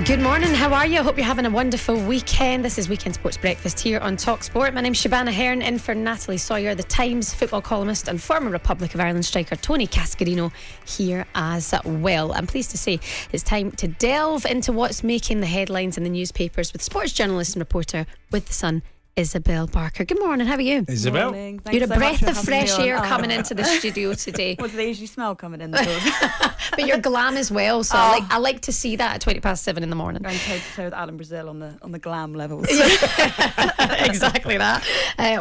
Good morning, how are you? I hope you're having a wonderful weekend. This is Weekend Sports Breakfast here on talkSPORT. My name's Shabana Hearn, in for Natalie Sawyer, the Times football columnist and former Republic of Ireland striker Tony Cascarino here as well. I'm pleased to say it's time to delve into what's making the headlines in the newspapers with sports journalist and reporter with The Sun, Isabel Barker. Good morning, how are you? Isabel? You're a breath of fresh air coming into the studio today. What do they usually smell coming in the door? But you're glam as well, so I like to see that at 7:20 in the morning. Going toe to toe with Alan Brazil on the glam levels. Exactly that.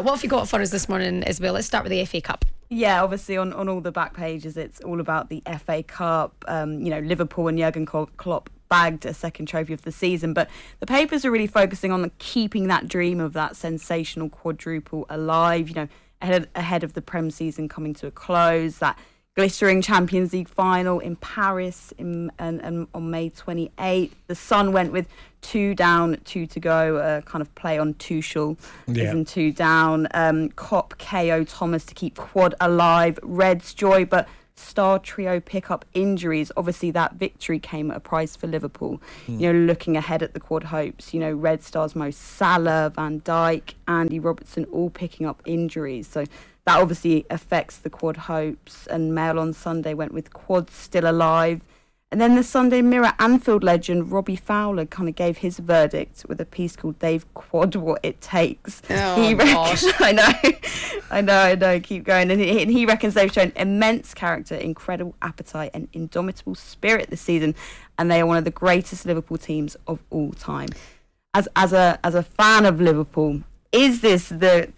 What have you got for us this morning, Isabel? Let's start with the FA Cup. Yeah, obviously on all the back pages it's all about the FA Cup. Liverpool and Jurgen Klopp bagged a second trophy of the season, but the papers are really focusing on keeping that dream of that sensational quadruple alive, ahead of the Prem season coming to a close, that glittering Champions League final in Paris and on May 28th. The Sun went with 2 down, 2 to go, kind of play on Tuchel, isn't 2 down. Cop KO Thomas to keep quad alive. Reds joy, but star trio pick up injuries. Obviously that victory came at a price for Liverpool. Looking ahead at the quad hopes, Red Stars Mo Salah, Van Dijk, Andy Robertson all picking up injuries, so that obviously affects the quad hopes. And Mail on Sunday went with quads still alive. And then the Sunday Mirror Anfield legend Robbie Fowler kind of gave his verdict with a piece called "They've Quad What It Takes." Gosh. I know. Keep going. And he reckons they've shown immense character, incredible appetite, and indomitable spirit this season, and they are one of the greatest Liverpool teams of all time. As a fan of Liverpool, is this the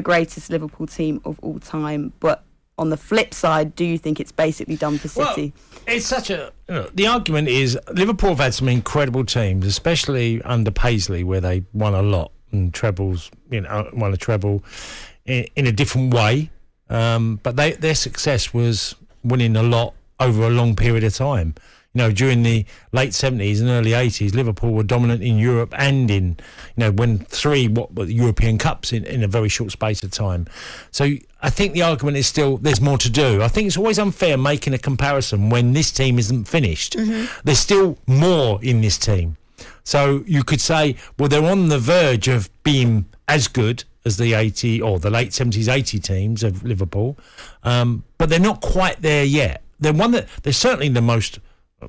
greatest Liverpool team of all time? But on the flip side, do you think it's basically done for City? Well, it's such a... the argument is Liverpool have had some incredible teams, especially under Paisley, where they won a lot and trebles, won a treble in a different way. But their success was winning a lot over a long period of time. During the late 70s and early 80s, Liverpool were dominant in Europe and in, won 3 European Cups in a very short space of time. So I think the argument is still there's more to do. I think it's always unfair making a comparison when this team isn't finished. There's still more in this team. So you could say, well, they're on the verge of being as good as the 80 or the late 70s, 80 teams of Liverpool, but they're not quite there yet. They're certainly the most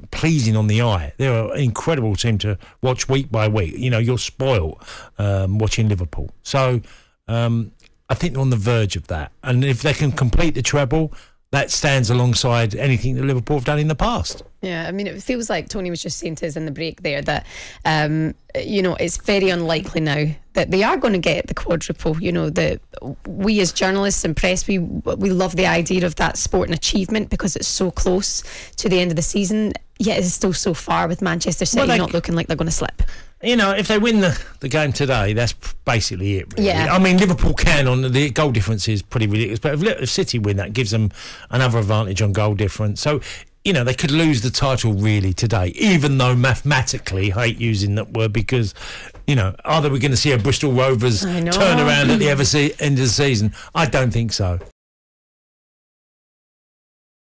pleasing on the eye. They're an incredible team to watch week by week. You're spoiled watching Liverpool. So I think they're on the verge of that. And if they can complete the treble, that stands alongside anything that Liverpool have done in the past. Yeah, I mean, it feels like Tony was just saying to us in the break there that, it's very unlikely now that they are going to get the quadruple. That we as journalists and press, we love the idea of that sporting achievement because it's so close to the end of the season, yet it's still so far with Manchester City not looking like they're going to slip. If they win the game today, that's basically it, really. Yeah. I mean, Liverpool can on the goal difference is pretty ridiculous, but if City win, that gives them another advantage on goal difference. So, they could lose the title really today, even though mathematically, I hate using that word because, either we're going to see a Bristol Rovers turn around at the end of the season. I don't think so.